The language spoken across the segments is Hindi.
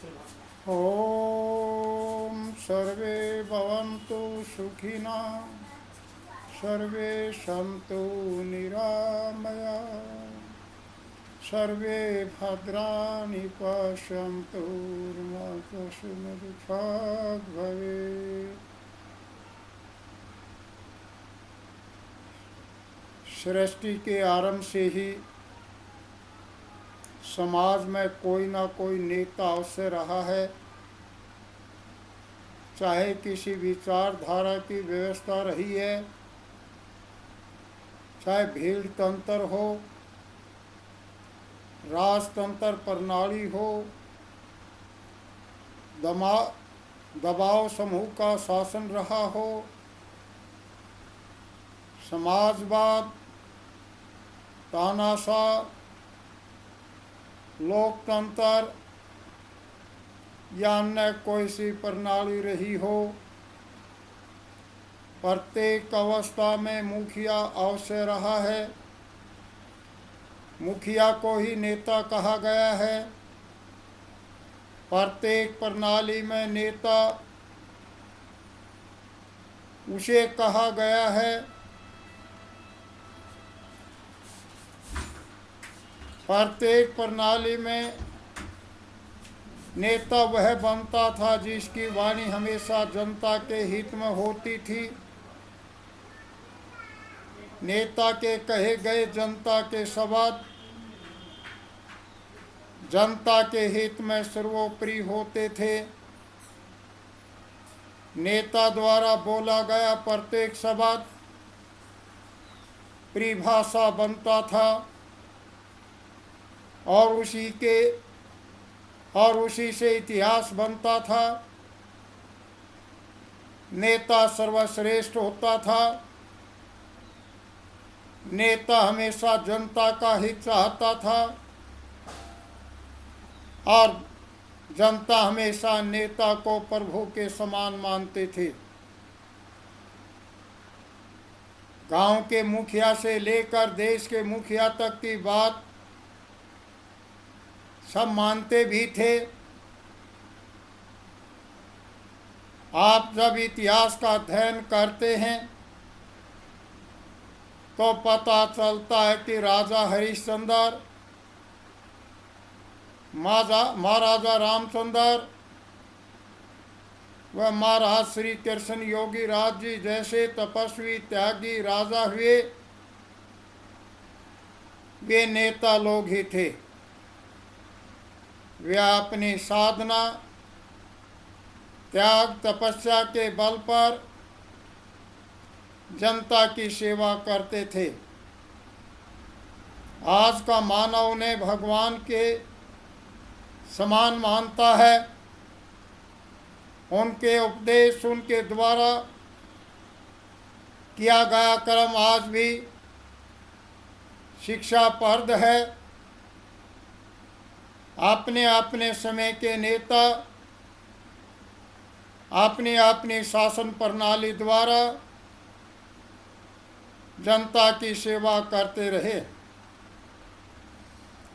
ओम सर्वे भवन्तु सुखिनः, सर्वे सन्तु निरामयाः, सर्वे भद्राणि पश्यन्तु मा कश्चित् दुःखं भवेत्। सृष्टि के आरंभ से ही समाज में कोई ना कोई नेता अवश्य रहा है। चाहे किसी विचारधारा की व्यवस्था रही है, चाहे भीड़ तंत्र हो, राजतंत्र प्रणाली हो, दबाव समूह का शासन रहा हो, समाजवाद, तानाशाह, लोकतंत्र या अन्य कोई सी प्रणाली रही हो, प्रत्येक अवस्था में मुखिया अवश्य रहा है। मुखिया को ही नेता कहा गया है। प्रत्येक प्रणाली में नेता उसे कहा गया है। प्रत्येक प्रणाली में नेता वह बनता था जिसकी वाणी हमेशा जनता के हित में होती थी। नेता के कहे गए जनता के शब्द जनता के हित में सर्वोपरि होते थे। नेता द्वारा बोला गया प्रत्येक शब्द परिभाषा बनता था और उसी से इतिहास बनता था। नेता सर्वश्रेष्ठ होता था। नेता हमेशा जनता का हित चाहता था और जनता हमेशा नेता को प्रभु के समान मानते थे। गांव के मुखिया से लेकर देश के मुखिया तक की बात सब मानते भी थे। आप जब इतिहास का अध्ययन करते हैं तो पता चलता है कि राजा हरिश्चंद्र, महाराजा रामचंद्र व महाराज श्री कृष्ण योगी राज जी जैसे तपस्वी त्यागी राजा हुए, वे नेता लोग ही थे। वे अपनी साधना, त्याग, तपस्या के बल पर जनता की सेवा करते थे। आज का मानव उन्हें भगवान के समान मानता है। उनके उपदेश, उनके द्वारा किया गया कर्म आज भी शिक्षाप्रद है। अपने अपने समय के नेता अपनी अपनी शासन प्रणाली द्वारा जनता की सेवा करते रहे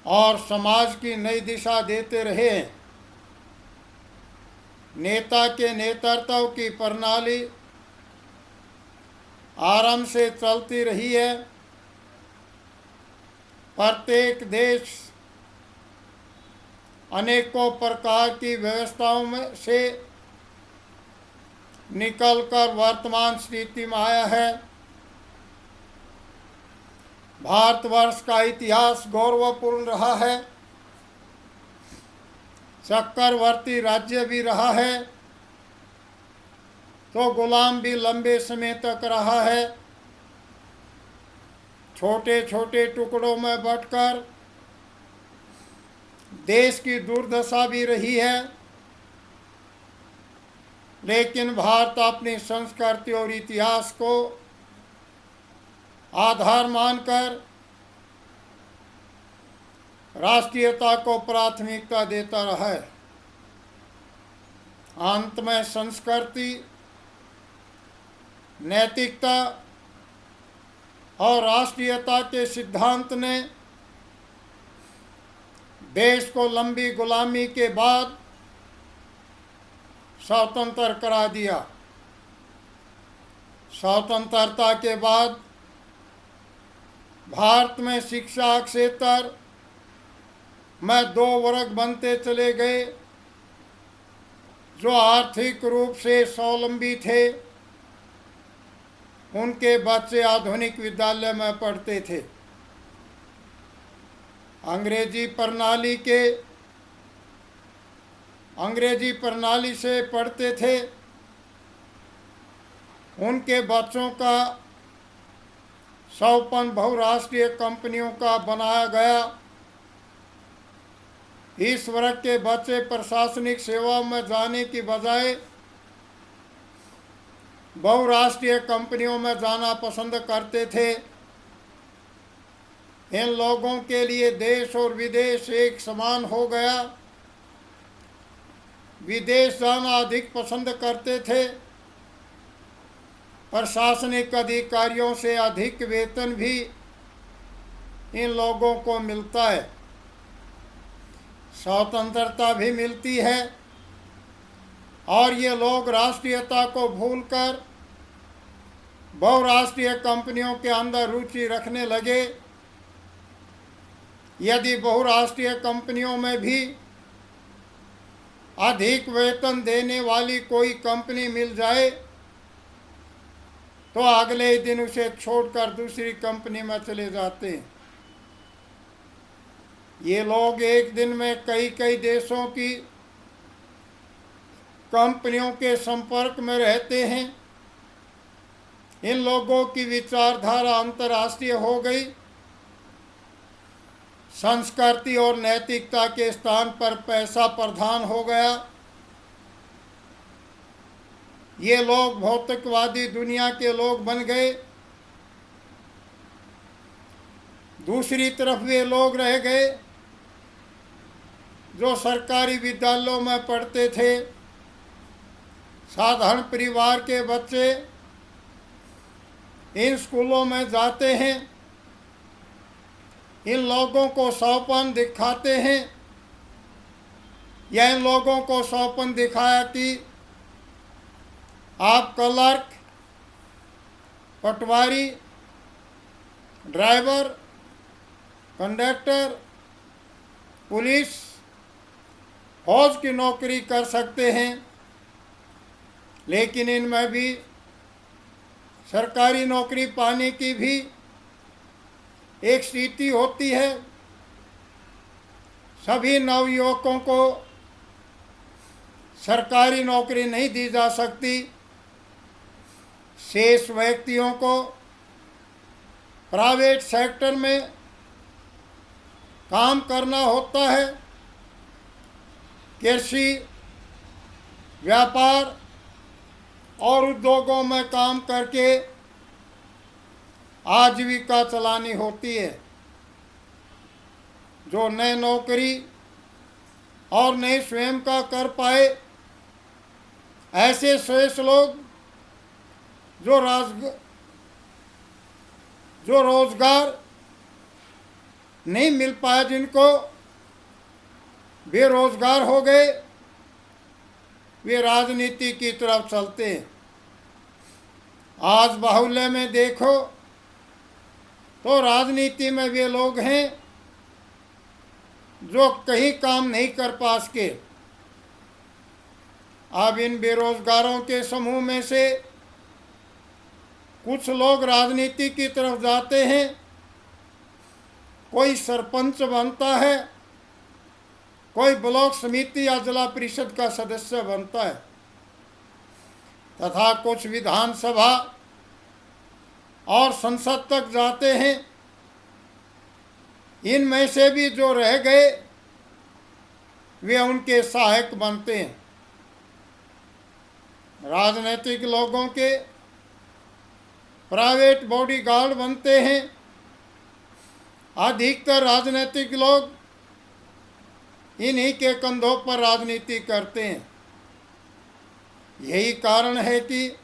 और समाज की नई दिशा देते रहे। नेता के नेतृत्व की प्रणाली आरंभ से चलती रही है। प्रत्येक देश अनेकों प्रकार की व्यवस्थाओं में से निकलकर वर्तमान स्थिति में आया है। भारतवर्ष का इतिहास गौरवपूर्ण रहा है। चक्रवर्ती राज्य भी रहा है तो गुलाम भी लंबे समय तक रहा है। छोटे छोटे टुकड़ों में बंटकर देश की दुर्दशा भी रही है, लेकिन भारत अपनी संस्कृति और इतिहास को आधार मानकर राष्ट्रीयता को प्राथमिकता देता रहा है। अंत में संस्कृति, नैतिकता और राष्ट्रीयता के सिद्धांत ने देश को लंबी गुलामी के बाद स्वतंत्र करा दिया। स्वतंत्रता के बाद भारत में शिक्षा क्षेत्र में दो वर्ग बनते चले गए। जो आर्थिक रूप से स्वावलंबी थे उनके बच्चे आधुनिक विद्यालय में पढ़ते थे। अंग्रेजी प्रणाली से पढ़ते थे। उनके बच्चों का सौपन बहुराष्ट्रीय कंपनियों का बनाया गया। इस वर्ग के बच्चे प्रशासनिक सेवाओं में जाने की बजाय बहुराष्ट्रीय कंपनियों में जाना पसंद करते थे। इन लोगों के लिए देश और विदेश एक समान हो गया। विदेश जाना अधिक पसंद करते थे। प्रशासनिक अधिकारियों से अधिक वेतन भी इन लोगों को मिलता है। स्वतंत्रता भी मिलती है और ये लोग राष्ट्रीयता को भूलकर बहुराष्ट्रीय कंपनियों के अंदर रुचि रखने लगे। यदि बहुराष्ट्रीय कंपनियों में भी अधिक वेतन देने वाली कोई कंपनी मिल जाए तो अगले ही दिन उसे छोड़कर दूसरी कंपनी में चले जाते हैं। ये लोग एक दिन में कई कई देशों की कंपनियों के संपर्क में रहते हैं। इन लोगों की विचारधारा अंतर्राष्ट्रीय हो गई। संस्कृति और नैतिकता के स्थान पर पैसा प्रधान हो गया। ये लोग भौतिकवादी दुनिया के लोग बन गए। दूसरी तरफ वे लोग रह गए जो सरकारी विद्यालयों में पढ़ते थे। साधारण परिवार के बच्चे इन स्कूलों में जाते हैं। इन लोगों को सौपन दिखाते हैं या इन लोगों को सौपन दिखाया कि आप क्लर्क, पटवारी, ड्राइवर, कंडक्टर, पुलिस, फौज की नौकरी कर सकते हैं। लेकिन इनमें भी सरकारी नौकरी पाने की भी एक स्थिति होती है। सभी नवयुवकों को सरकारी नौकरी नहीं दी जा सकती। शेष व्यक्तियों को प्राइवेट सेक्टर में काम करना होता है। कृषि, व्यापार और उद्योगों में काम करके आजीविका चलानी होती है। जो नए नौकरी और नए स्वयं का कर पाए, ऐसे शेष लोग जो रोजगार नहीं मिल पाया, जिनको बेरोजगार हो गए, वे राजनीति की तरफ चलते हैं। आज बाहुल्य में देखो तो राजनीति में वे लोग हैं जो कहीं काम नहीं कर पा सके। अब इन बेरोजगारों के समूह में से कुछ लोग राजनीति की तरफ जाते हैं। कोई सरपंच बनता है, कोई ब्लॉक समिति या जिला परिषद का सदस्य बनता है, तथा कुछ विधानसभा और संसद तक जाते हैं। इनमें से भी जो रह गए वे उनके सहायक बनते हैं। राजनीतिक लोगों के प्राइवेट बॉडीगार्ड बनते हैं। अधिकतर राजनीतिक लोग इन्हीं के कंधों पर राजनीति करते हैं। यही कारण है कि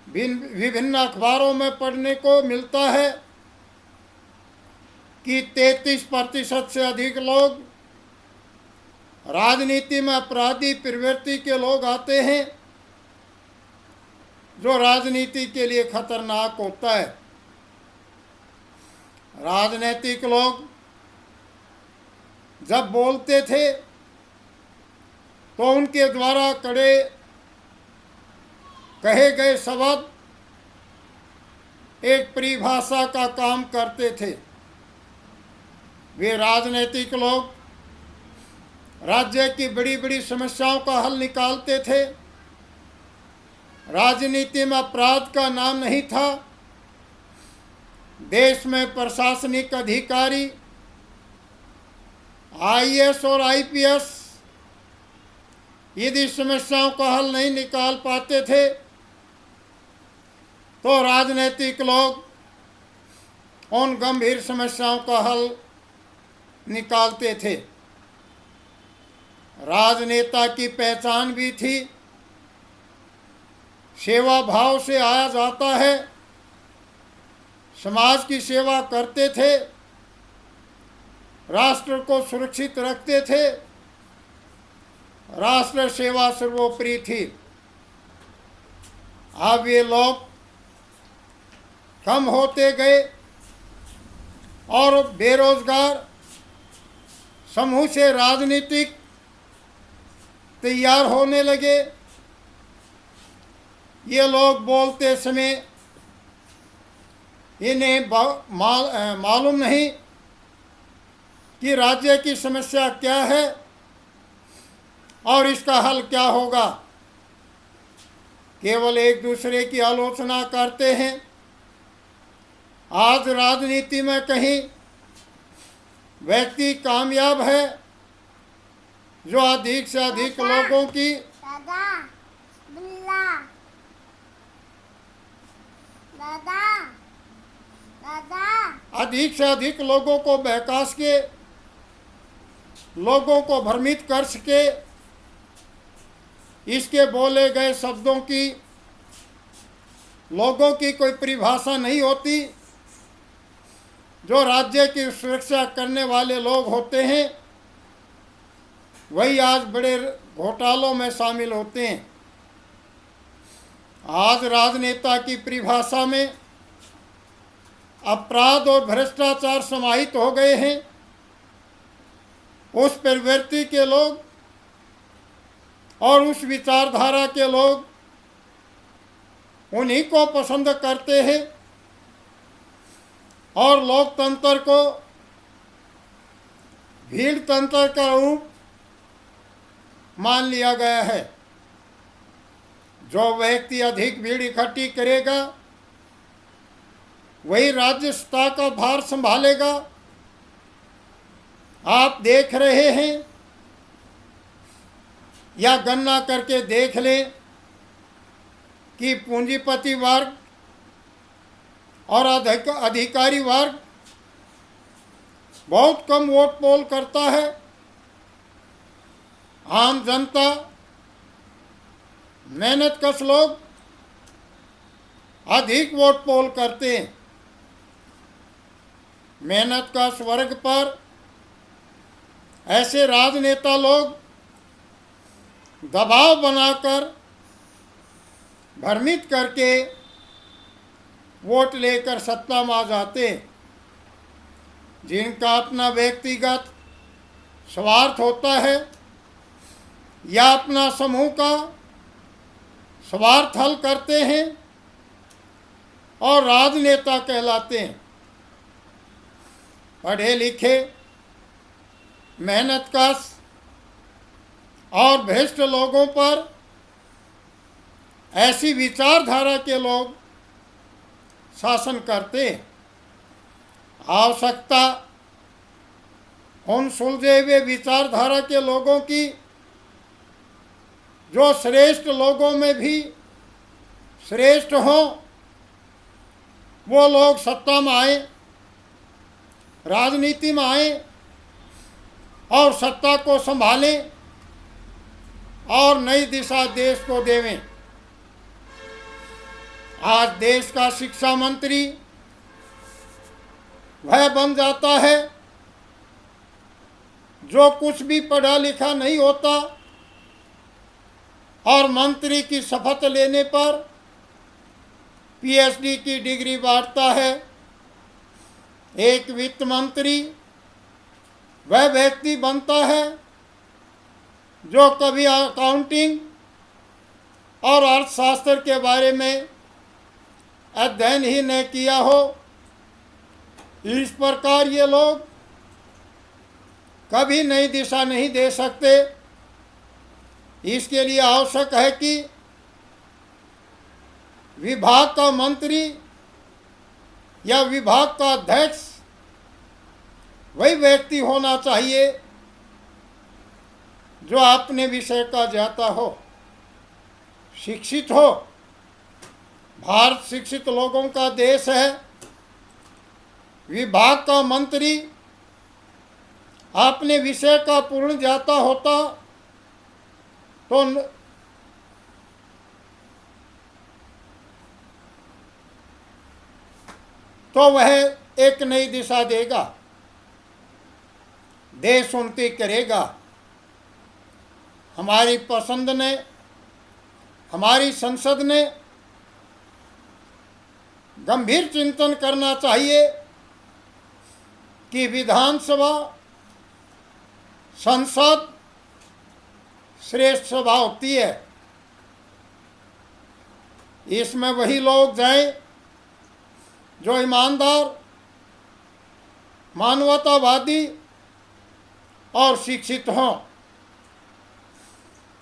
विभिन्न अखबारों में पढ़ने को मिलता है कि 33% से अधिक लोग राजनीति में अपराधी प्रवृत्ति के लोग आते हैं, जो राजनीति के लिए खतरनाक होता है। राजनीतिक लोग जब बोलते थे तो उनके द्वारा कहे गए शब्द एक परिभाषा का काम करते थे। वे राजनीतिक लोग राज्य की बड़ी बड़ी समस्याओं का हल निकालते थे। राजनीति में अपराध का नाम नहीं था। देश में प्रशासनिक अधिकारी, आईएएस और आईपीएस यदि समस्याओं का हल नहीं निकाल पाते थे तो राजनीतिक लोग उन गंभीर समस्याओं का हल निकालते थे। राजनेता की पहचान भी थी, सेवा भाव से आया जाता है। समाज की सेवा करते थे, राष्ट्र को सुरक्षित रखते थे। राष्ट्र सेवा सर्वोपरि थी। अब ये लोग कम होते गए और बेरोजगार समूह से राजनीतिक तैयार होने लगे। ये लोग बोलते समय इन्हें मालूम नहीं कि राज्य की समस्या क्या है और इसका हल क्या होगा। केवल एक दूसरे की आलोचना करते हैं। आज राजनीति में कहीं व्यक्ति कामयाब है जो अधिक से अधिक लोगों की अधिक से अधिक लोगों को बहका के, लोगों को भ्रमित कर सके। इसके बोले गए शब्दों की लोगों की कोई परिभाषा नहीं होती। जो राज्य की सुरक्षा करने वाले लोग होते हैं वही आज बड़े घोटालों में शामिल होते हैं। आज राजनेता की परिभाषा में अपराध और भ्रष्टाचार समाहित हो गए हैं। उस प्रवृत्ति के लोग और उस विचारधारा के लोग उन्हीं को पसंद करते हैं और लोकतंत्र को भीड़ तंत्र का रूप मान लिया गया है। जो व्यक्ति अधिक भीड़ इकट्ठी करेगा वही राज्य सत्ता का भार संभालेगा। आप देख रहे हैं या गणना करके देख लें कि पूंजीपति वर्ग और अधिकारी वर्ग बहुत कम वोट पोल करता है। आम जनता, मेहनतकश लोग अधिक वोट पोल करते हैं। मेहनतकश वर्ग पर ऐसे राजनेता लोग दबाव बनाकर भ्रमित करके वोट लेकर सत्ता में आ जाते हैं। जिनका अपना व्यक्तिगत स्वार्थ होता है या अपना समूह का स्वार्थ हल करते हैं और राजनेता कहलाते हैं। पढ़े लिखे, मेहनतकश और भ्रष्ट लोगों पर ऐसी विचारधारा के लोग शासन करते हैं। आवश्यकता उन सुलझे हुए विचारधारा के लोगों की जो श्रेष्ठ लोगों में भी श्रेष्ठ हों, वो लोग सत्ता में आए, राजनीति में आए और सत्ता को संभालें और नई दिशा देश को देवें। आज देश का शिक्षा मंत्री वह बन जाता है जो कुछ भी पढ़ा लिखा नहीं होता और मंत्री की शपथ लेने पर पीएचडी की डिग्री बांटता है, एक वित्त मंत्री वह व्यक्ति बनता है जो कभी अकाउंटिंग और अर्थशास्त्र के बारे में अध्ययन ही नहीं किया हो। इस प्रकार ये लोग कभी नई दिशा नहीं दे सकते। इसके लिए आवश्यक है कि विभाग का मंत्री या विभाग का अध्यक्ष वही व्यक्ति होना चाहिए जो अपने विषय का ज्ञाता हो, शिक्षित हो। भारत शिक्षित लोगों का देश है। विभाग का मंत्री अपने विषय का पूर्ण ज्ञाता होता तो वह एक नई दिशा देगा, देश उन्नति करेगा। हमारी पसंद ने, हमारी संसद ने गंभीर चिंतन करना चाहिए कि विधानसभा, संसद श्रेष्ठ सभा होती है। इसमें वही लोग जाएं जो ईमानदार, मानवतावादी और शिक्षित हों।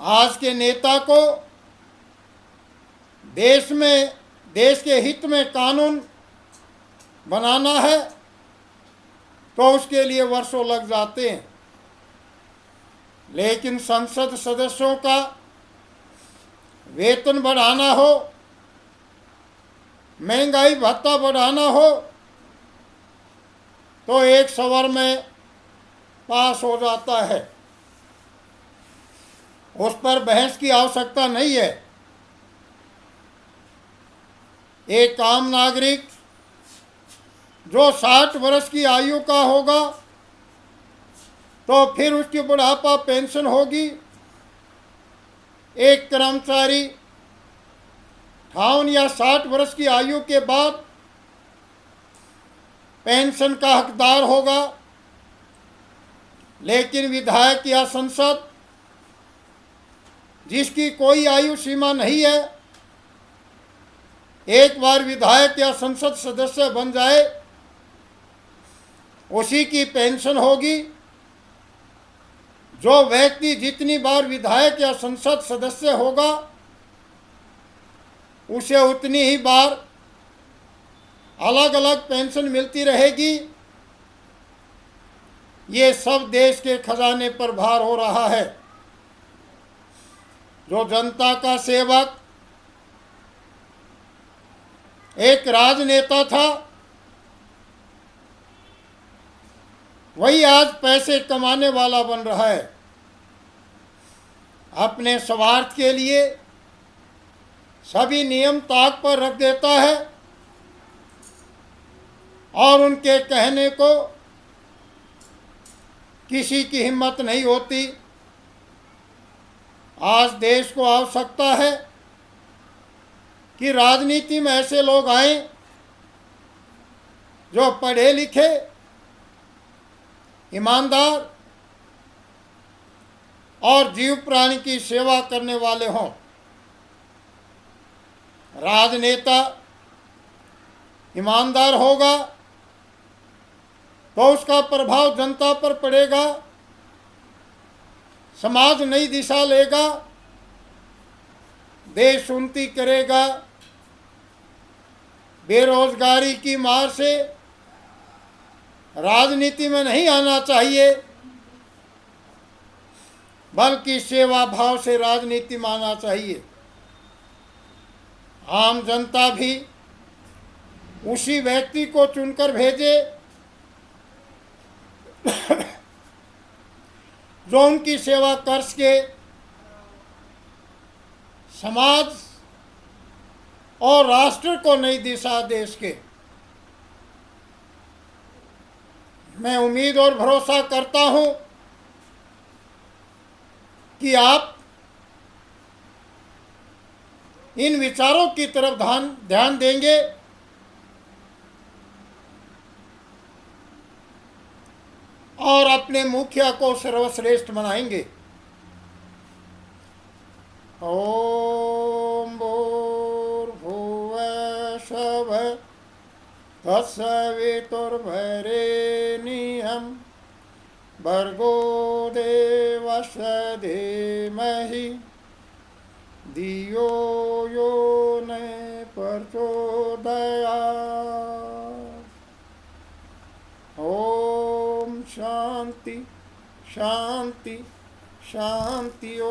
आज के नेता को देश के हित में कानून बनाना है तो उसके लिए वर्षों लग जाते हैं, लेकिन संसद सदस्यों का वेतन बढ़ाना हो, महंगाई भत्ता बढ़ाना हो तो एक सवर में पास हो जाता है। उस पर बहस की आवश्यकता नहीं है। एक आम नागरिक जो 60 वर्ष की आयु का होगा तो फिर उसकी बुढ़ापा पेंशन होगी। एक कर्मचारी 58 या 60 वर्ष की आयु के बाद पेंशन का हकदार होगा, लेकिन विधायक या संसद जिसकी कोई आयु सीमा नहीं है, एक बार विधायक या संसद सदस्य बन जाए उसी की पेंशन होगी। जो व्यक्ति जितनी बार विधायक या संसद सदस्य होगा उसे उतनी ही बार अलग अलग पेंशन मिलती रहेगी। ये सब देश के खजाने पर भार हो रहा है। जो जनता का सेवक एक राजनेता था, वही आज पैसे कमाने वाला बन रहा है। अपने स्वार्थ के लिए सभी नियम ताक पर रख देता है और उनके कहने को किसी की हिम्मत नहीं होती। आज देश को आवश्यकता है कि राजनीति में ऐसे लोग आएं जो पढ़े लिखे, ईमानदार और जीव प्राणी की सेवा करने वाले हों। राजनेता ईमानदार होगा तो उसका प्रभाव जनता पर पड़ेगा, समाज नई दिशा लेगा, देश उन्नति करेगा। बेरोजगारी की मार से राजनीति में नहीं आना चाहिए, बल्कि सेवा भाव से राजनीति में आना चाहिए। आम जनता भी उसी व्यक्ति को चुनकर भेजे जो उनकी सेवा कर सके, समाज और राष्ट्र को नई दिशा दे सके। मैं उम्मीद और भरोसा करता हूं कि आप इन विचारों की तरफ ध्यान देंगे और अपने मुखिया को सर्वश्रेष्ठ बनाएंगे। ओम भूर्भुवः स्वः तत्सवितुर्वरेण्यं भर्गो देवस्य धीमहि धियो यो न प्रचोदयात्। ओम शांति शांति शांति।